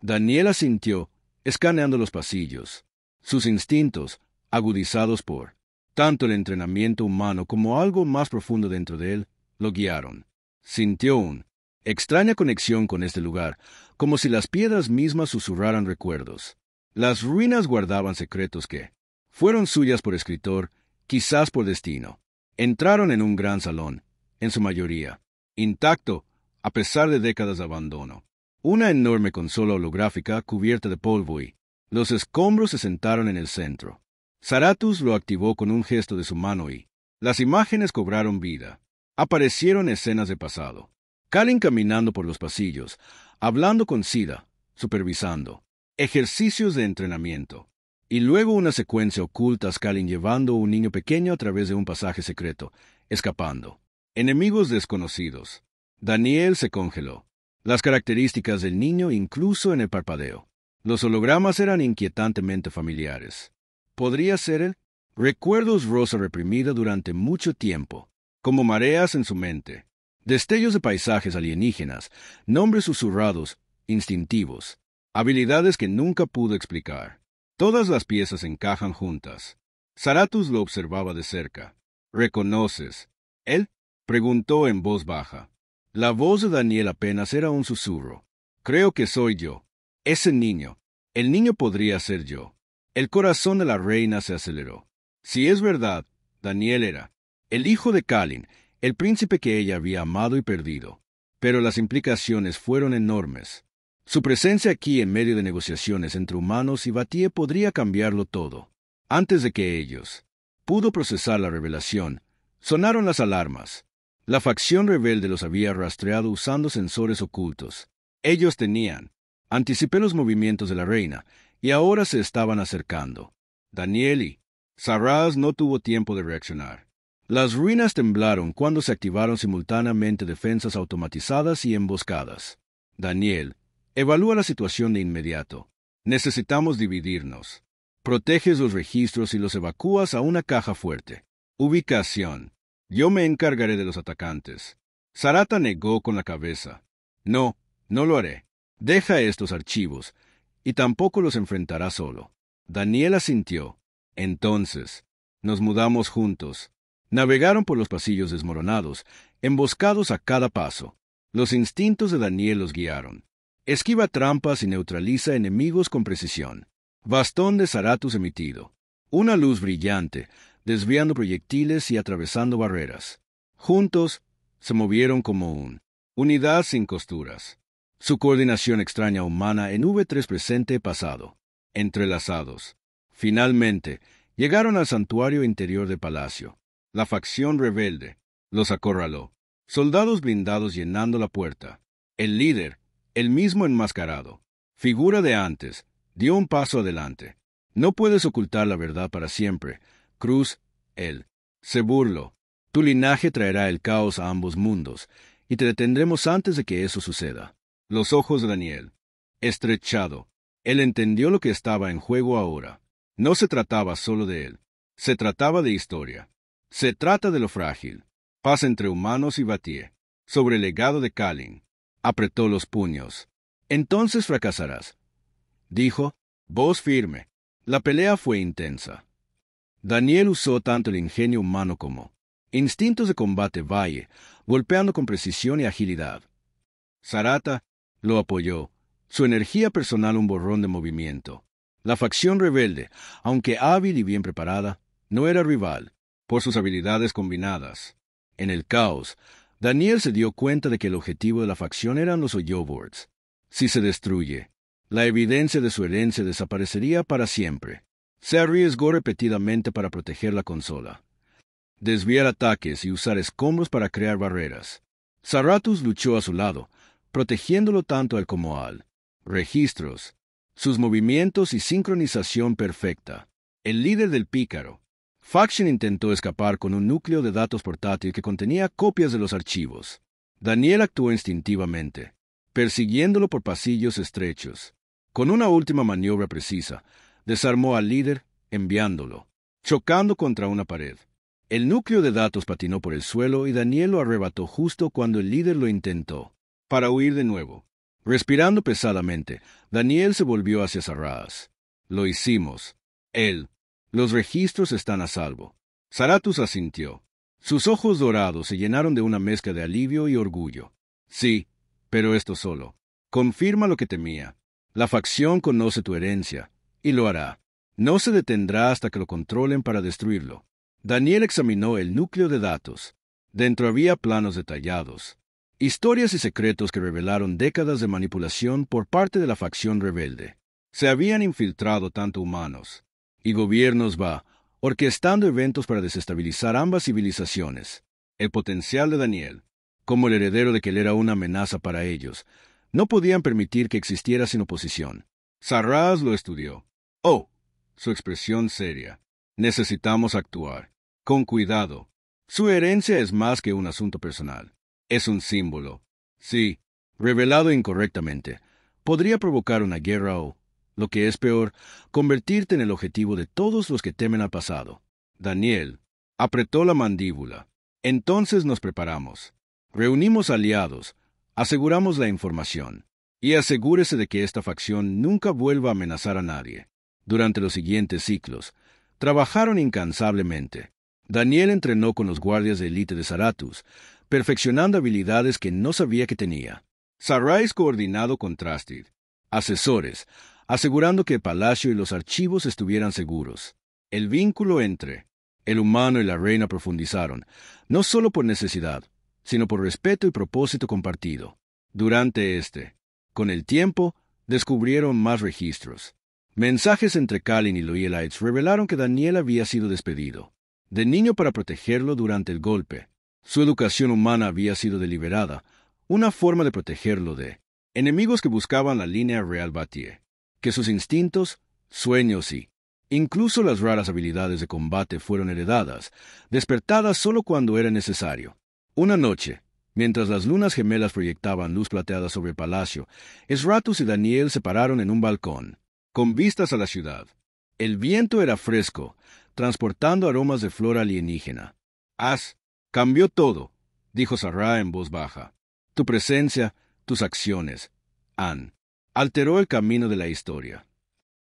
Daniel asintió, escaneando los pasillos. Sus instintos, agudizados por tanto el entrenamiento humano como algo más profundo dentro de él, lo guiaron. Sintió una extraña conexión con este lugar, como si las piedras mismas susurraran recuerdos. Las ruinas guardaban secretos que fueron suyas por escritor, quizás por destino. Entraron en un gran salón, en su mayoría intacto, a pesar de décadas de abandono. Una enorme consola holográfica cubierta de polvo y los escombros se sentaron en el centro. Zarathus lo activó con un gesto de su mano y las imágenes cobraron vida. Aparecieron escenas de pasado. Kalin caminando por los pasillos, hablando con Sida, supervisando. Ejercicios de entrenamiento. Y luego una secuencia oculta a Kalin llevando a un niño pequeño a través de un pasaje secreto, escapando. Enemigos desconocidos. Daniel se congeló. Las características del niño incluso en el parpadeo. Los hologramas eran inquietantemente familiares. ¿Podría ser él? Recuerdos rosa reprimida durante mucho tiempo, como mareas en su mente. Destellos de paisajes alienígenas, nombres susurrados, instintivos, habilidades que nunca pudo explicar. Todas las piezas encajan juntas. Zarathus lo observaba de cerca. ¿Reconoces? ¿Él? Preguntó en voz baja. La voz de Daniel apenas era un susurro. Creo que soy yo. Ese niño. El niño podría ser yo. El corazón de la reina se aceleró. Si es verdad, Daniel era el hijo de Kalin, el príncipe que ella había amado y perdido. Pero las implicaciones fueron enormes. Su presencia aquí en medio de negociaciones entre humanos y Vatie podría cambiarlo todo. Antes de que ellos pudo procesar la revelación, sonaron las alarmas. La facción rebelde los había rastreado usando sensores ocultos. Ellos tenían. Anticipé los movimientos de la reina, y ahora se estaban acercando. Daniel y Sarraz no tuvo tiempo de reaccionar. Las ruinas temblaron cuando se activaron simultáneamente defensas automatizadas y emboscadas. Daniel, evalúa la situación de inmediato. Necesitamos dividirnos. Proteges los registros y los evacúas a una caja fuerte. Ubicación. Yo me encargaré de los atacantes. Sarata negó con la cabeza. No, no lo haré. Deja estos archivos, y tampoco los enfrentará solo. Daniel asintió. Entonces, nos mudamos juntos. Navegaron por los pasillos desmoronados, emboscados a cada paso. Los instintos de Daniel los guiaron. Esquiva trampas y neutraliza enemigos con precisión. Bastón de Zarathus emitido. Una luz brillante, desviando proyectiles y atravesando barreras. Juntos, se movieron como unidad sin costuras. Su coordinación extraña humana en V3 presente pasado. Entrelazados. Finalmente, llegaron al santuario interior del palacio. La facción rebelde los acorraló. Soldados blindados llenando la puerta. El líder, el mismo enmascarado, figura de antes, dio un paso adelante. No puedes ocultar la verdad para siempre. Cruz, él, se burló. Tu linaje traerá el caos a ambos mundos, y te detendremos antes de que eso suceda. Los ojos de Daniel. Estrechado. Él entendió lo que estaba en juego ahora. No se trataba solo de él. Se trataba de historia. Se trata de lo frágil. Paz entre humanos y Vatie. Sobre el legado de Kalin. Apretó los puños. Entonces fracasarás, dijo, voz firme. La pelea fue intensa. Daniel usó tanto el ingenio humano como instintos de combate valle, golpeando con precisión y agilidad. Sarata lo apoyó, su energía personal un borrón de movimiento. La facción rebelde, aunque hábil y bien preparada, no era rival, por sus habilidades combinadas. En el caos, Daniel se dio cuenta de que el objetivo de la facción eran los Oyobords. Si se destruye, la evidencia de su herencia desaparecería para siempre. Se arriesgó repetidamente para proteger la consola. Desviar ataques y usar escombros para crear barreras. Zarathus luchó a su lado, protegiéndolo tanto a él como a él. Registros, sus movimientos y sincronización perfecta. El líder del pícaro. Faction intentó escapar con un núcleo de datos portátil que contenía copias de los archivos. Daniel actuó instintivamente, persiguiéndolo por pasillos estrechos. Con una última maniobra precisa, desarmó al líder, enviándolo, chocando contra una pared. El núcleo de datos patinó por el suelo y Daniel lo arrebató justo cuando el líder lo intentó. para huir de nuevo. Respirando pesadamente, Daniel se volvió hacia Sarrás. Lo hicimos. Los registros están a salvo. Zarathus asintió. Sus ojos dorados se llenaron de una mezcla de alivio y orgullo. Sí, pero esto solo confirma lo que temía. La facción conoce tu herencia, y lo hará. No se detendrá hasta que lo controlen para destruirlo. Daniel examinó el núcleo de datos. Dentro había planos detallados, historias y secretos que revelaron décadas de manipulación por parte de la facción rebelde. Se habían infiltrado tanto humanos y gobiernos orquestando eventos para desestabilizar ambas civilizaciones. El potencial de Daniel, como el heredero de que él era una amenaza para ellos, no podían permitir que existiera sin oposición. Sarrás lo estudió. Oh, su expresión seria. Necesitamos actuar. Con cuidado. Su herencia es más que un asunto personal. Es un símbolo. Sí, revelado incorrectamente, podría provocar una guerra o, lo que es peor, convertirte en el objetivo de todos los que temen al pasado. Daniel apretó la mandíbula. Entonces nos preparamos. Reunimos aliados, aseguramos la información, y asegúrese de que esta facción nunca vuelva a amenazar a nadie. Durante los siguientes ciclos, trabajaron incansablemente. Daniel entrenó con los guardias de élite de Zarathus, perfeccionando habilidades que no sabía que tenía. Sarrás coordinado con Trastid, asesores, asegurando que el palacio y los archivos estuvieran seguros. El vínculo entre el humano y la reina profundizaron, no solo por necesidad, sino por respeto y propósito compartido. Con el tiempo, descubrieron más registros. Mensajes entre Kalin y Loyalites revelaron que Daniel había sido despedido de niño para protegerlo durante el golpe. Su educación humana había sido deliberada, una forma de protegerlo de enemigos que buscaban la línea real Batié, que sus instintos, sueños y incluso las raras habilidades de combate fueron heredadas, despertadas solo cuando era necesario. Una noche, mientras las lunas gemelas proyectaban luz plateada sobre el palacio, Zarathus y Daniel se pararon en un balcón, con vistas a la ciudad. El viento era fresco, transportando aromas de flor alienígena. Cambió todo, dijo Sarrá en voz baja. Tu presencia, tus acciones, alteró el camino de la historia.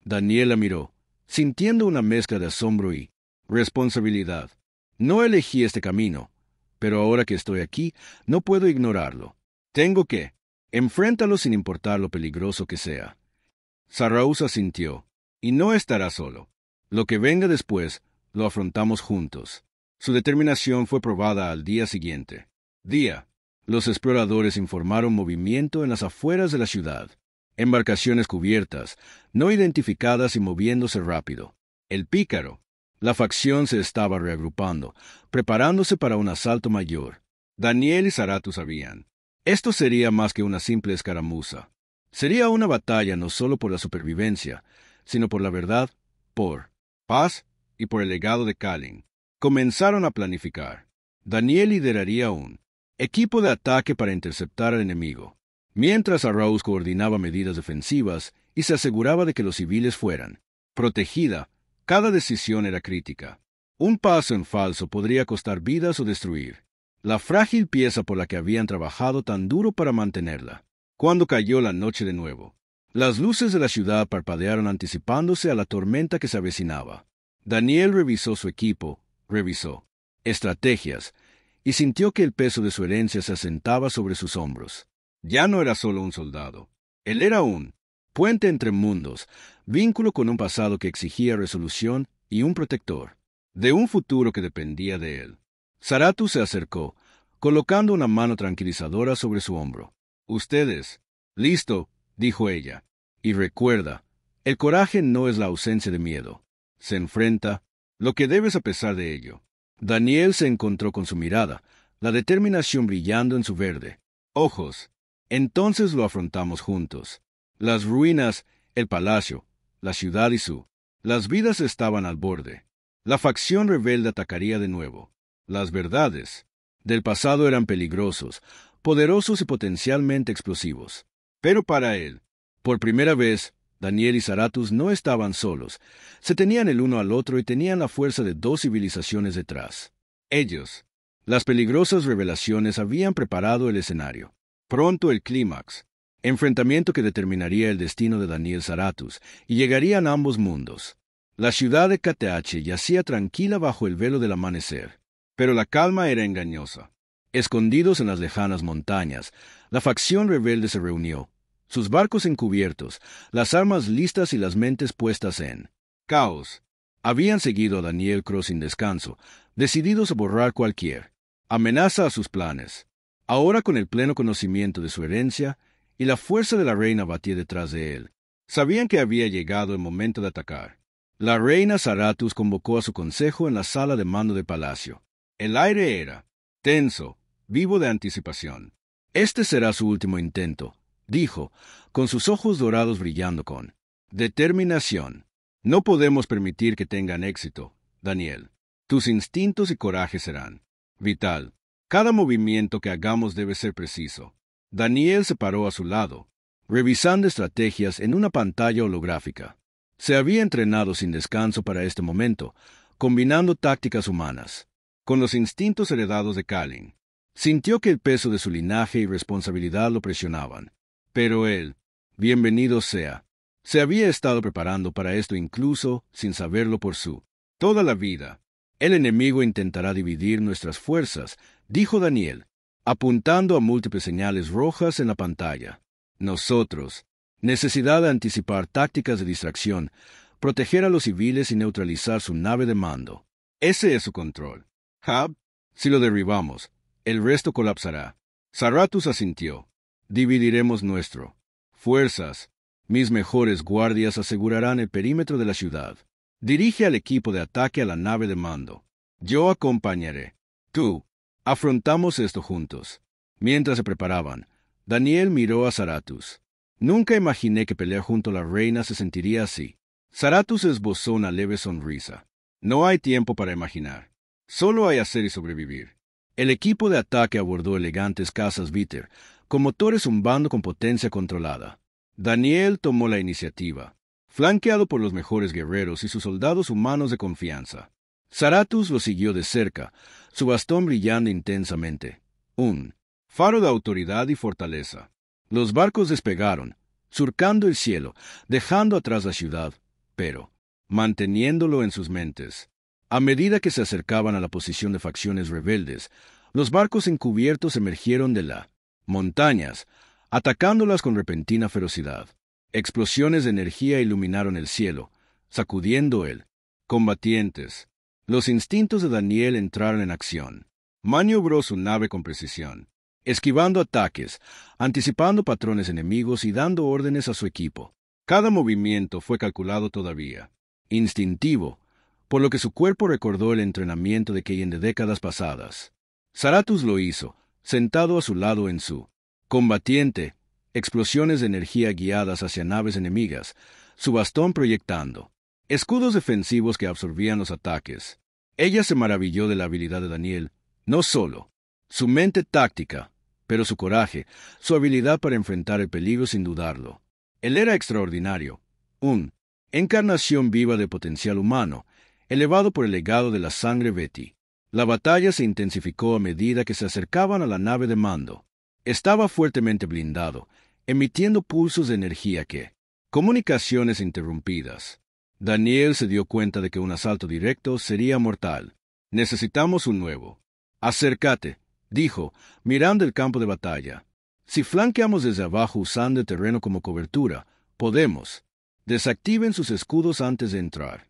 Daniel la miró, sintiendo una mezcla de asombro y responsabilidad. No elegí este camino, pero ahora que estoy aquí, no puedo ignorarlo. Tengo que enfréntalo sin importar lo peligroso que sea. Sarrás asintió, y no estará solo. Lo que venga después, lo afrontamos juntos. Su determinación fue probada al día siguiente. Los exploradores informaron movimiento en las afueras de la ciudad. Embarcaciones cubiertas, no identificadas y moviéndose rápido. El pícaro. La facción se estaba reagrupando, preparándose para un asalto mayor. Daniel y Zarathus sabían. Esto sería más que una simple escaramuza. Sería una batalla no solo por la supervivencia, sino por la verdad, por paz y por el legado de Kalin. Comenzaron a planificar. Daniel lideraría un equipo de ataque para interceptar al enemigo, mientras Sarrás coordinaba medidas defensivas y se aseguraba de que los civiles fueran protegida. Cada decisión era crítica. Un paso en falso podría costar vidas o destruir la frágil pieza por la que habían trabajado tan duro para mantenerla. Cuando cayó la noche de nuevo, las luces de la ciudad parpadearon anticipándose a la tormenta que se avecinaba. Daniel revisó su equipo, revisó estrategias, y sintió que el peso de su herencia se asentaba sobre sus hombros. Ya no era solo un soldado. Él era un puente entre mundos, vínculo con un pasado que exigía resolución y un protector de un futuro que dependía de él. Zarathus se acercó, colocando una mano tranquilizadora sobre su hombro. «Ustedes». «Listo», dijo ella. «Y recuerda, el coraje no es la ausencia de miedo. Se enfrenta lo que debes a pesar de ello». Daniel se encontró con su mirada, la determinación brillando en su verde ojos. «Entonces lo afrontamos juntos». Las ruinas, el palacio, la ciudad y las vidas estaban al borde. La facción rebelde atacaría de nuevo. Las verdades del pasado eran peligrosos, poderosos y potencialmente explosivos. Pero para él, por primera vez, Daniel y Zarathus no estaban solos. Se tenían el uno al otro y tenían la fuerza de dos civilizaciones detrás. Ellos, las peligrosas revelaciones, habían preparado el escenario. Pronto el clímax, enfrentamiento que determinaría el destino de Daniel Zarathus, y llegarían ambos mundos. La ciudad de KTH yacía tranquila bajo el velo del amanecer, pero la calma era engañosa. Escondidos en las lejanas montañas, la facción rebelde se reunió, sus barcos encubiertos, las armas listas y las mentes puestas en caos. Habían seguido a Daniel Cross sin descanso, decididos a borrar cualquier amenaza a sus planes. Ahora, con el pleno conocimiento de su herencia y la fuerza de la reina batía detrás de él, sabían que había llegado el momento de atacar. La reina Zarathus convocó a su consejo en la sala de mando del palacio. El aire era tenso, vivo de anticipación. Este será su último intento, dijo, con sus ojos dorados brillando con determinación. No podemos permitir que tengan éxito, Daniel. Tus instintos y coraje serán vital. Cada movimiento que hagamos debe ser preciso. Daniel se paró a su lado, revisando estrategias en una pantalla holográfica. Se había entrenado sin descanso para este momento, combinando tácticas humanas con los instintos heredados de Kalin. Sintió que el peso de su linaje y responsabilidad lo presionaban. Pero él, bienvenido sea, se había estado preparando para esto incluso sin saberlo por toda la vida. El enemigo intentará dividir nuestras fuerzas, dijo Daniel, apuntando a múltiples señales rojas en la pantalla. Nosotros, necesidad de anticipar tácticas de distracción, proteger a los civiles y neutralizar su nave de mando. Ese es su control. Si lo derribamos, el resto colapsará. Zarathus asintió. Dividiremos nuestro fuerzas. Mis mejores guardias asegurarán el perímetro de la ciudad. Dirige al equipo de ataque a la nave de mando. Yo acompañaré. Tú. Afrontamos esto juntos. Mientras se preparaban, Daniel miró a Zarathus. Nunca imaginé que pelear junto a la reina se sentiría así. Zarathus esbozó una leve sonrisa. No hay tiempo para imaginar. Solo hay hacer y sobrevivir. El equipo de ataque abordó elegantes cazas Viter, con motores zumbando con potencia controlada. Daniel tomó la iniciativa, flanqueado por los mejores guerreros y sus soldados humanos de confianza. Zarathus lo siguió de cerca, su bastón brillando intensamente. Un faro de autoridad y fortaleza. Los barcos despegaron, surcando el cielo, dejando atrás la ciudad, pero manteniéndolo en sus mentes. A medida que se acercaban a la posición de facciones rebeldes, los barcos encubiertos emergieron de las montañas, atacándolas con repentina ferocidad. Explosiones de energía iluminaron el cielo, sacudiendo el combatientes. Los instintos de Daniel entraron en acción. Maniobró su nave con precisión, esquivando ataques, anticipando patrones enemigos y dando órdenes a su equipo. Cada movimiento fue calculado todavía, instintivo, por lo que su cuerpo recordó el entrenamiento de Kain de décadas pasadas. Zarathus lo hizo, sentado a su lado en su combatiente, explosiones de energía guiadas hacia naves enemigas, su bastón proyectando escudos defensivos que absorbían los ataques. Ella se maravilló de la habilidad de Daniel, no solo su mente táctica, pero su coraje, su habilidad para enfrentar el peligro sin dudarlo. Él era extraordinario, una encarnación viva de potencial humano, elevado por el legado de la sangre Betty. La batalla se intensificó a medida que se acercaban a la nave de mando. Estaba fuertemente blindado, emitiendo pulsos de energía que comunicaciones interrumpidas. Daniel se dio cuenta de que un asalto directo sería mortal. Necesitamos un nuevo. Acércate, dijo, mirando el campo de batalla. Si flanqueamos desde abajo usando el terreno como cobertura, podemos. Desactiven sus escudos antes de entrar.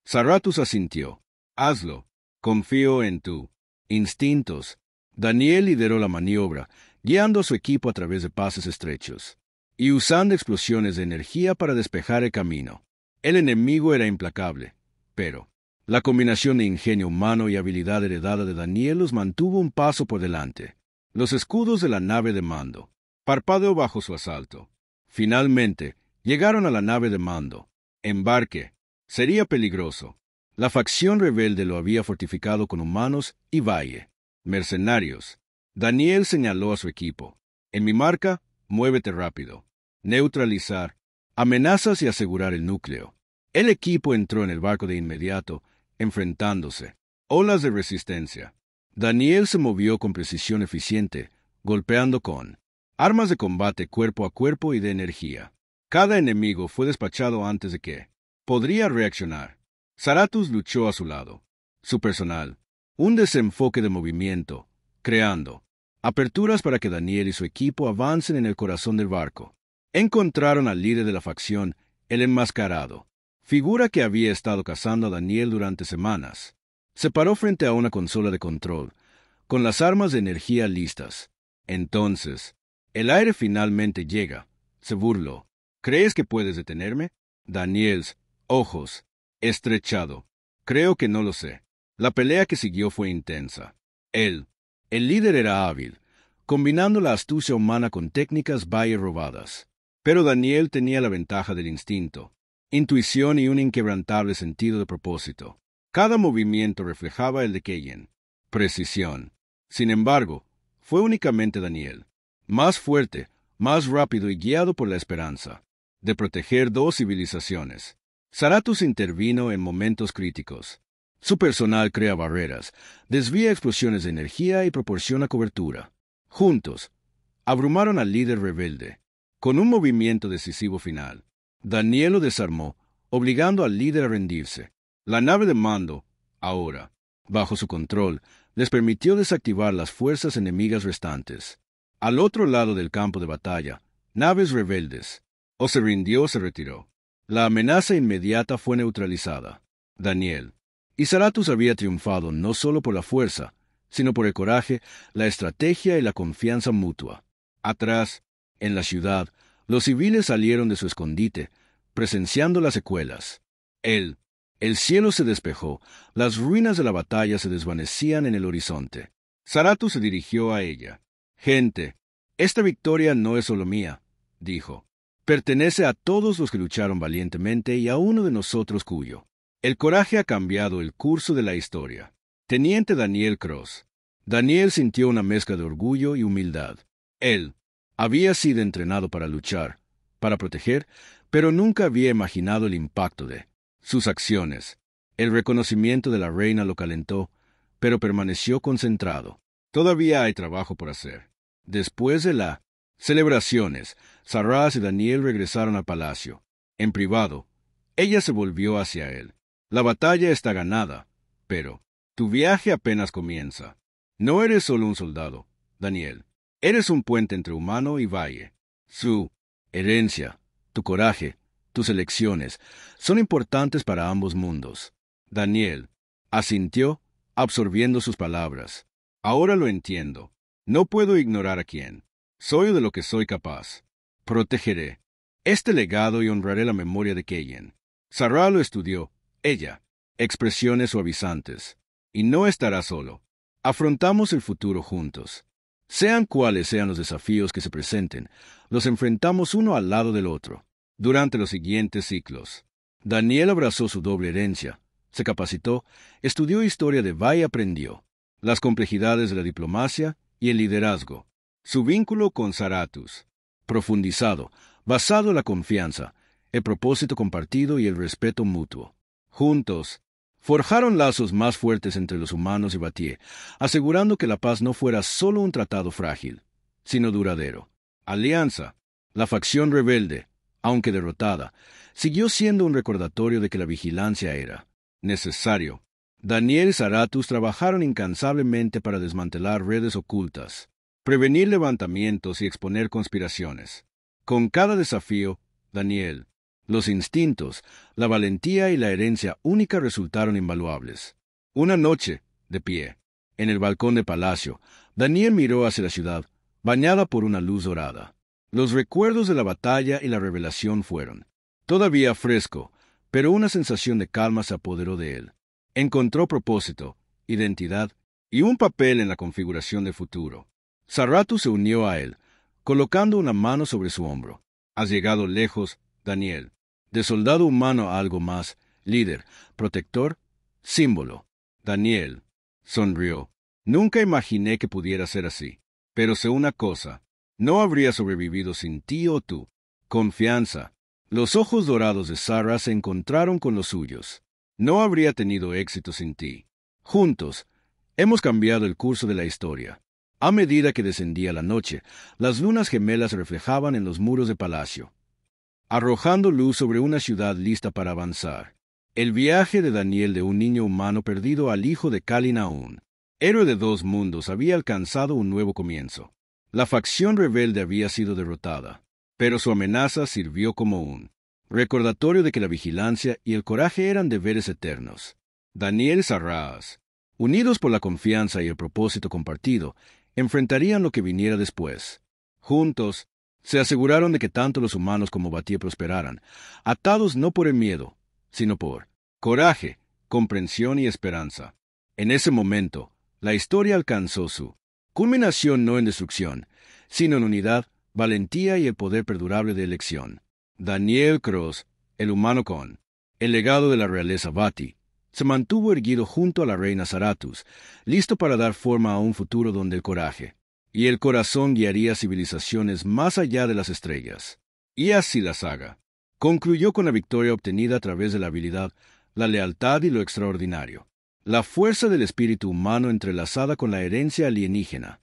Zarathus asintió. Hazlo. Confío en tu instintos. Daniel lideró la maniobra, guiando a su equipo a través de pases estrechos y usando explosiones de energía para despejar el camino. El enemigo era implacable, pero la combinación de ingenio humano y habilidad heredada de Daniel los mantuvo un paso por delante. Los escudos de la nave de mando parpadeó bajo su asalto. Finalmente, llegaron a la nave de mando. Embarque. Sería peligroso. La facción rebelde lo había fortificado con humanos y valle. Mercenarios. Daniel señaló a su equipo. En mi marca, muévete rápido. Neutralizar amenazas y asegurar el núcleo. El equipo entró en el barco de inmediato, enfrentándose. Olas de resistencia. Daniel se movió con precisión eficiente, golpeando con armas de combate cuerpo a cuerpo y de energía. Cada enemigo fue despachado antes de que podría reaccionar. Zarathus luchó a su lado. Su personal, un desenfoque de movimiento, creando aperturas para que Daniel y su equipo avancen en el corazón del barco. Encontraron al líder de la facción, el enmascarado, figura que había estado cazando a Daniel durante semanas. Se paró frente a una consola de control, con las armas de energía listas. Entonces, el aire finalmente llega. Se burló. ¿Crees que puedes detenerme? Daniels, ojos, estrechado. Creo que no lo sé. La pelea que siguió fue intensa. Él, el líder, era hábil, combinando la astucia humana con técnicas valle robadas. Pero Daniel tenía la ventaja del instinto, intuición y un inquebrantable sentido de propósito. Cada movimiento reflejaba el de Keyen. Precisión. Sin embargo, fue únicamente Daniel, más fuerte, más rápido y guiado por la esperanza de proteger dos civilizaciones. Zarathus intervino en momentos críticos. Su personal crea barreras, desvía explosiones de energía y proporciona cobertura. Juntos, abrumaron al líder rebelde. Con un movimiento decisivo final, Daniel lo desarmó, obligando al líder a rendirse. La nave de mando, ahora, bajo su control, les permitió desactivar las fuerzas enemigas restantes. Al otro lado del campo de batalla, naves rebeldes. O se rindió o se retiró. La amenaza inmediata fue neutralizada. Daniel y Zarathus había triunfado no solo por la fuerza, sino por el coraje, la estrategia y la confianza mutua. Atrás, en la ciudad, los civiles salieron de su escondite, presenciando las secuelas. El cielo se despejó, las ruinas de la batalla se desvanecían en el horizonte. Zarathus se dirigió a ella. «Gente, esta victoria no es solo mía», dijo. «Pertenece a todos los que lucharon valientemente y a uno de nosotros cuyo. El coraje ha cambiado el curso de la historia». Teniente Daniel Cross. Daniel sintió una mezcla de orgullo y humildad. Él había sido entrenado para luchar, para proteger, pero nunca había imaginado el impacto de sus acciones. El reconocimiento de la reina lo calentó, pero permaneció concentrado. Todavía hay trabajo por hacer. Después de las celebraciones, Sarraz y Daniel regresaron al palacio. En privado, ella se volvió hacia él. «La batalla está ganada, pero tu viaje apenas comienza. No eres solo un soldado, Daniel. Eres un puente entre humano y valle. Su herencia, tu coraje, tus elecciones, son importantes para ambos mundos». Daniel asintió, absorbiendo sus palabras. «Ahora lo entiendo. No puedo ignorar a quién. Soy de lo que soy capaz. Protegeré este legado y honraré la memoria de Keyen». Sarra lo estudió. Ella, expresiones suavizantes. «Y no estará solo. Afrontamos el futuro juntos. Sean cuales sean los desafíos que se presenten, los enfrentamos uno al lado del otro. Durante los siguientes ciclos, Daniel abrazó su doble herencia, se capacitó, estudió historia de Va y aprendió las complejidades de la diplomacia y el liderazgo. Su vínculo con Zarathus, profundizado, basado en la confianza, el propósito compartido y el respeto mutuo. Juntos, forjaron lazos más fuertes entre los humanos y Batié, asegurando que la paz no fuera solo un tratado frágil, sino duradero. Alianza, la facción rebelde, aunque derrotada, siguió siendo un recordatorio de que la vigilancia era necesario. Daniel y Zarathus trabajaron incansablemente para desmantelar redes ocultas, prevenir levantamientos y exponer conspiraciones. Con cada desafío, Daniel, los instintos, la valentía y la herencia única resultaron invaluables. Una noche, de pie, en el balcón de palacio, Daniel miró hacia la ciudad, bañada por una luz dorada. Los recuerdos de la batalla y la revelación fueron todavía fresco, pero una sensación de calma se apoderó de él. Encontró propósito, identidad y un papel en la configuración del futuro. Zarathus se unió a él, colocando una mano sobre su hombro. «Has llegado lejos, Daniel. De soldado humano a algo más, líder, protector, símbolo». Daniel sonrió. «Nunca imaginé que pudiera ser así. Pero sé una cosa, no habría sobrevivido sin ti o tú». Confianza. Los ojos dorados de Sarra se encontraron con los suyos. «No habría tenido éxito sin ti. Juntos, hemos cambiado el curso de la historia». A medida que descendía la noche, las lunas gemelas se reflejaban en los muros del palacio, arrojando luz sobre una ciudad lista para avanzar. El viaje de Daniel de un niño humano perdido al hijo de Kalinaún, héroe de dos mundos, había alcanzado un nuevo comienzo. La facción rebelde había sido derrotada, pero su amenaza sirvió como un recordatorio de que la vigilancia y el coraje eran deberes eternos. Daniel y Sarraas, unidos por la confianza y el propósito compartido, enfrentarían lo que viniera después. Juntos, se aseguraron de que tanto los humanos como Batía prosperaran, atados no por el miedo, sino por coraje, comprensión y esperanza. En ese momento, la historia alcanzó su culminación no en destrucción, sino en unidad, valentía y el poder perdurable de elección. Daniel Cross, el humano con el legado de la realeza Bati, se mantuvo erguido junto a la reina Zarathus, listo para dar forma a un futuro donde el coraje y el corazón guiaría civilizaciones más allá de las estrellas. Y así la saga concluyó con la victoria obtenida a través de la habilidad, la lealtad y lo extraordinario. La fuerza del espíritu humano entrelazada con la herencia alienígena.